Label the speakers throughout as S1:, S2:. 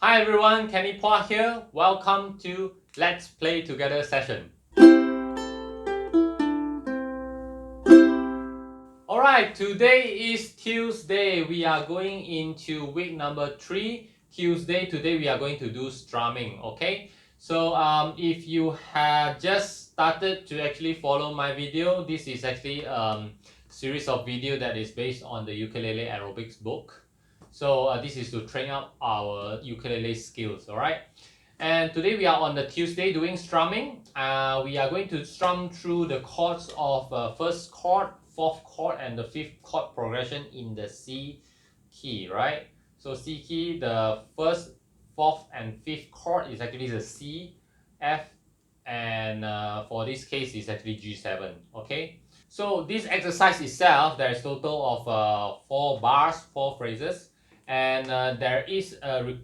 S1: Hi everyone, Kenny Pua here. Welcome to Let's Play Together session. Alright, today is Tuesday. We are going into week number 3. Today we are going to do strumming, okay? So if you have just started to actually follow my video, this is actually series of video that is based on the Ukulele Aerobics book. So this is to train up our ukulele skills, alright? And today we are on the Tuesday doing strumming. We are going to strum through the chords of first chord, fourth chord, and the fifth chord progression in the C key, right? So C key, the first, fourth, and fifth chord is actually the C, F, and for this case is actually G7, okay? So this exercise itself, there is total of 4 bars, 4 phrases, and there is a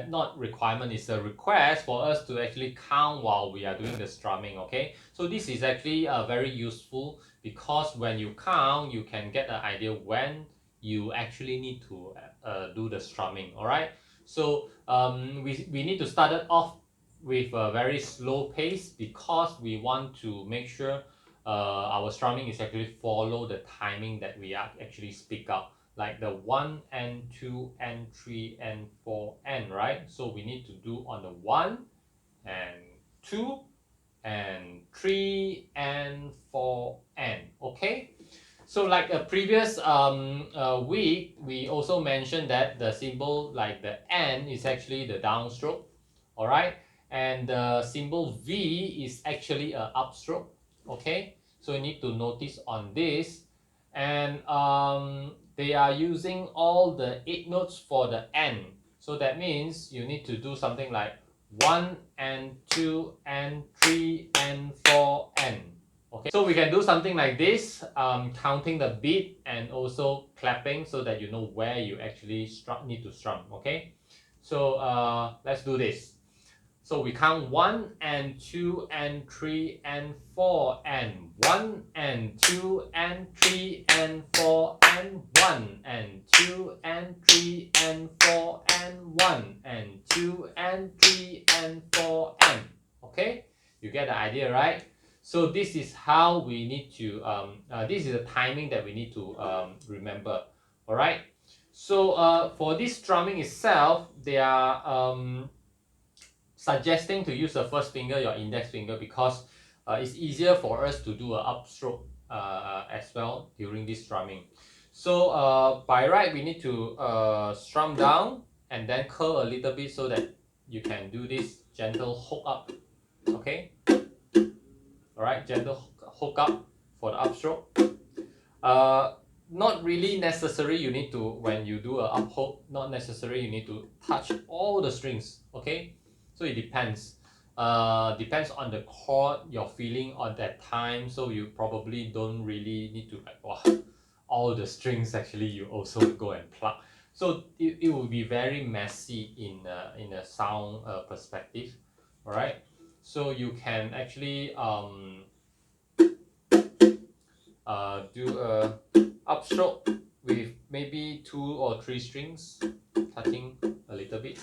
S1: not requirement, it's a request for us to actually count while we are doing the strumming, okay? So this is actually very useful because when you count, you can get an idea when you actually need to do the strumming, all right? So we need to start it off with a very slow pace because we want to make sure our strumming is actually follow the timing that we are actually speak out, like the 1 and 2 and 3 and 4 and, right? So we need to do on the 1 and 2 and 3 and 4 and, okay? So like a previous week, we also mentioned that the symbol like the N is actually the downstroke, all right? And the symbol V is actually a upstroke, okay? So you need to notice on this. And they are using all the 8 notes for the N. So that means you need to do something like 1 and 2 and 3 and 4 and. Okay, so we can do something like this, counting the beat and also clapping so that you know where you actually need to strum, okay? So let's do this. So we count 1 and 2 and 3 and 4 and 1 and 2 and 3 and 4 and 1 and 2 and 3 and 4 and 1 and 2 and 3 and 4 and. Okay, you get the idea, right? So this is how we need to, this is the timing that we need to remember, all right? So for this strumming itself, they are suggesting to use the first finger, your index finger, because it's easier for us to do an upstroke as well during this strumming. So by right, we need to strum down and then curl a little bit so that you can do this gentle hook up, okay? All right, gentle hook up for the upstroke. Not really necessary you need to, when you do a up hook, not necessary you need to touch all the strings, okay? So it depends. Depends on the chord you're feeling on that time, so you probably don't really need to like, wow, all the strings actually you also go and pluck. So it will be very messy in a sound perspective, all right? So you can actually do a upstroke with maybe 2 or 3 strings touching a little bit,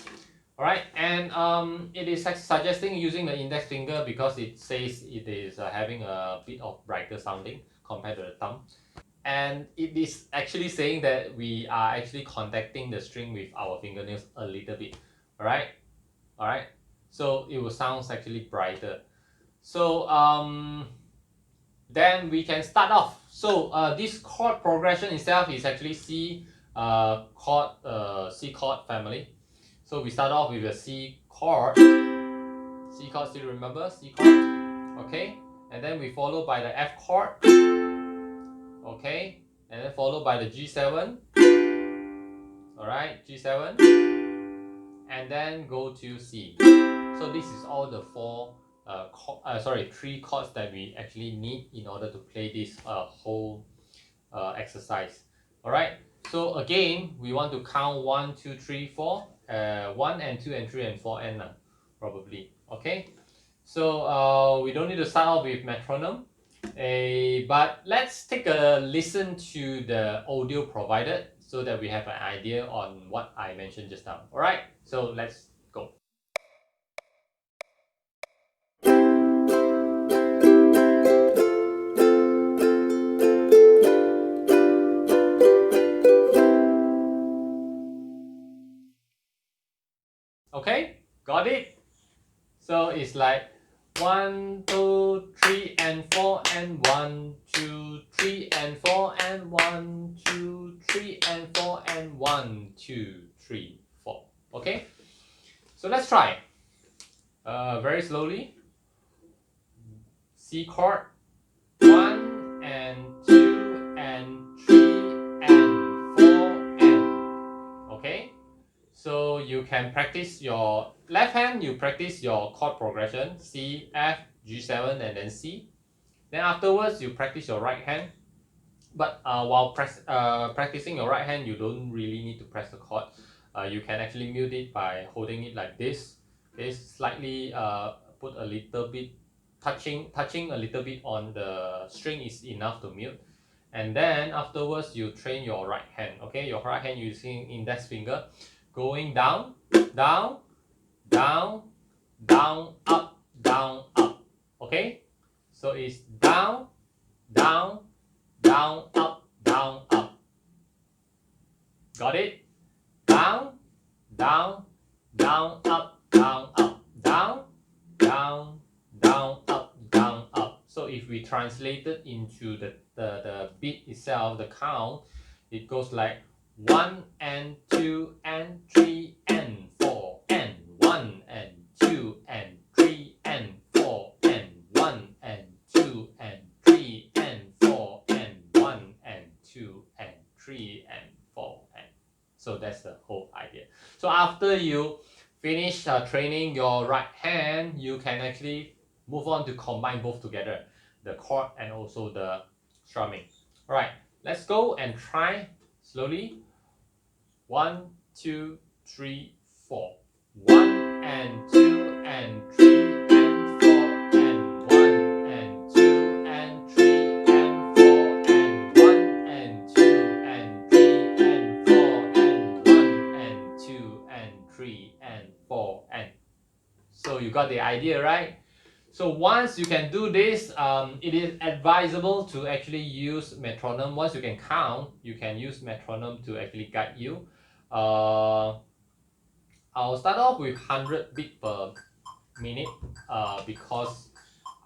S1: all right? And it is suggesting using the index finger because it says it is having a bit of brighter sounding compared to the thumb, and it is actually saying that we are actually contacting the string with our fingernails a little bit, all right? All right, so it will sound actually brighter. So then we can start off. So this chord progression itself is actually C chord family. So we start off with a C chord. C chord, still remember C chord, okay? And then we follow by the F chord, okay? And then followed by the G7, all right, G7, and then go to C. So this is all the 3 chords that we actually need in order to play this whole exercise. All right. So again, we want to count 1, 2, 3, 4. 1 and 2 and 3 and 4 and probably. Okay. So we don't need to start off with metronome. But let's take a listen to the audio provided. so that we have an idea on what I mentioned just now. Alright, so let's go. Okay, got it? So it's like 1, 2, 3 and 4 and 1, 2, 3 and 4 and 1, 2, 3 and 4 and 1, 2, 3, 4. Okay, so let's try. Very slowly. C chord, 1 and 2 and 3 and 4 and. Okay, so you can practice your left hand, you practice your chord progression C, F, G7 and then C. Then afterwards you practice your right hand. But while practicing your right hand, you don't really need to press the chord. You can actually mute it by holding it like this. Okay, slightly put a little bit, touching a little bit on the string is enough to mute. And then afterwards you train your right hand. Okay, your right hand using index finger, going down, down, down, down, up, down, up. Okay, so it's down, down, down, up, down, up. Got it? Down, down, down, up, down, up, down, down, down, up, down, up. So if we translate it into the beat itself, the count, it goes like 1 and 2 and 3 and 4 and 1 and 2 and 3 and 4 and 1 and 2 and 3 and 4 and 1 and 2 and 3 and 4 and. So that's the whole idea. So after you finish training your right hand, you can actually move on to combine both together, the chord and also the strumming. Alright, let's go and try slowly. 1, 2, 3, 4. 1 and 2 and 3 and 4 and 1 and 2 and 3 and 4 and 1 and 2 and 3 and 4 and 1 and 2 and 3 and 4 and. So you got the idea, right? So once you can do this, it is advisable to actually use metronome. Once you can count, you can use metronome to actually guide you. I'll start off with 100 beat per minute because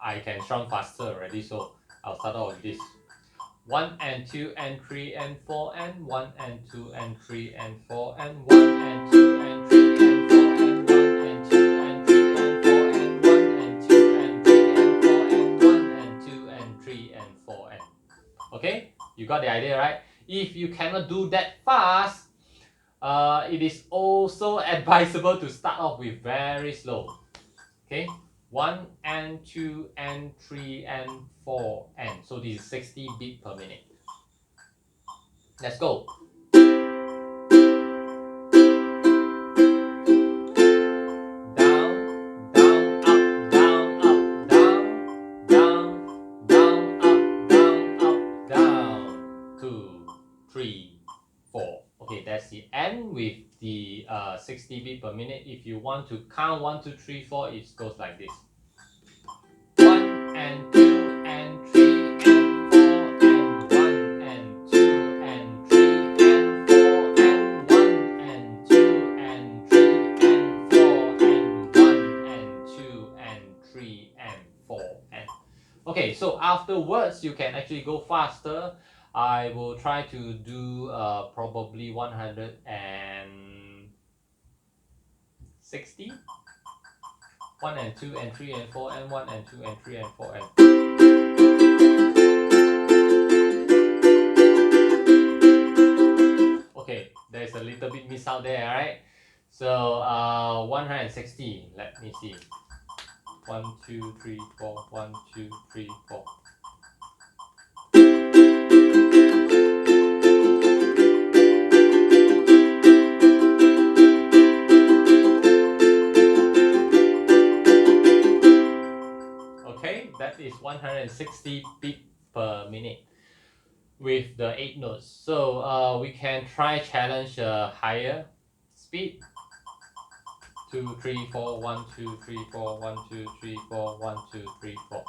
S1: I can strum faster already. So I'll start off with this. 1 and 2 and 3 and 4 and 1 and 2 and 3 and 4 and 1 and 2 and 3 and 4 and 1 and 2 and 3 and 4 and 1 and 2 and 3 and 4 and 1 and 2 and 3 and 4 and. Okay, you got the idea, right? If you cannot do that fast, it is also advisable to start off with very slow. Okay, 1 and 2 and 3 and 4 and. So this is 60 beat per minute. Let's go. Okay, that's the end with the 60 beat per minute. If you want to count 1, 2, 3, 4, it goes like this. 1 and 2 and 3 and 4 and 1 and 2 and 3 and 4 and 1 and 2 and 3 and 4 and 1 and 2 and 3 and 4 and. Okay, so afterwards you can actually go faster. I will try to do probably 160. 1 and 2 and 3 and 4 and 1 and 2 and 3 and 4 and. Okay, there's a little bit miss out there, right? So 160. Let me see. 1, 2, 3, 4. 1, 2, 3, 4. Okay, that is 160 beat per minute. with the 8 notes. So we can try challenge a higher speed. 2, 3, 4, 1, 2, 3, 4, 1, 2, 3, 4, 1, 2, 3, 4.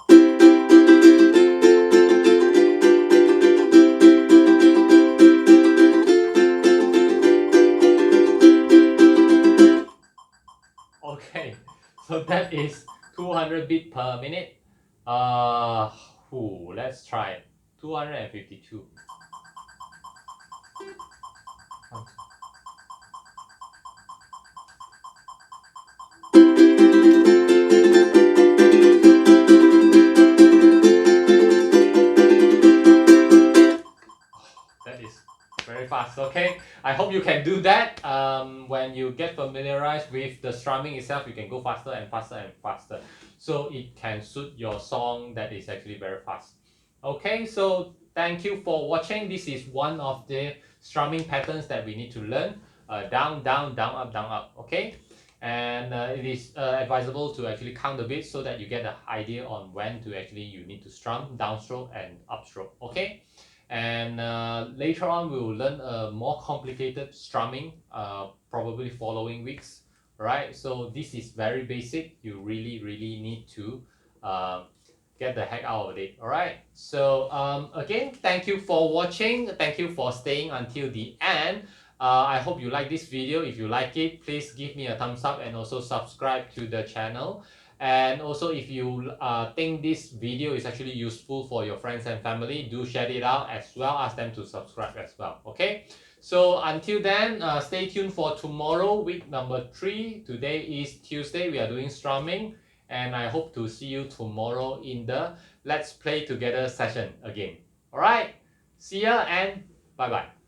S1: Okay, so that is 200 beat per minute. Let's try 252. That is very fast. Okay, I hope you can do that. When you get familiarized with the strumming itself, you can go faster and faster and faster, so it can suit your song that is actually very fast. Okay, so thank you for watching. This is one of the strumming patterns that we need to learn. Down, down, down, up, down, up. Okay, and it is advisable to actually count the beats so that you get an idea on when to actually you need to strum downstroke and upstroke. Okay. And later on we will learn a more complicated strumming, probably following weeks, right? So this is very basic. You really need to uh, get the heck out of it. All right, so again, thank you for watching, thank you for staying until the end. I hope you like this video. If you like it, please give me a thumbs up and also subscribe to the channel. And also, if you think this video is actually useful for your friends and family, do share it out as well. Ask them to subscribe as well. Okay, so until then, stay tuned for tomorrow, week number 3. Today is Tuesday. We are doing strumming, and I hope to see you tomorrow in the Let's Play Together session again. All right, see ya and bye bye.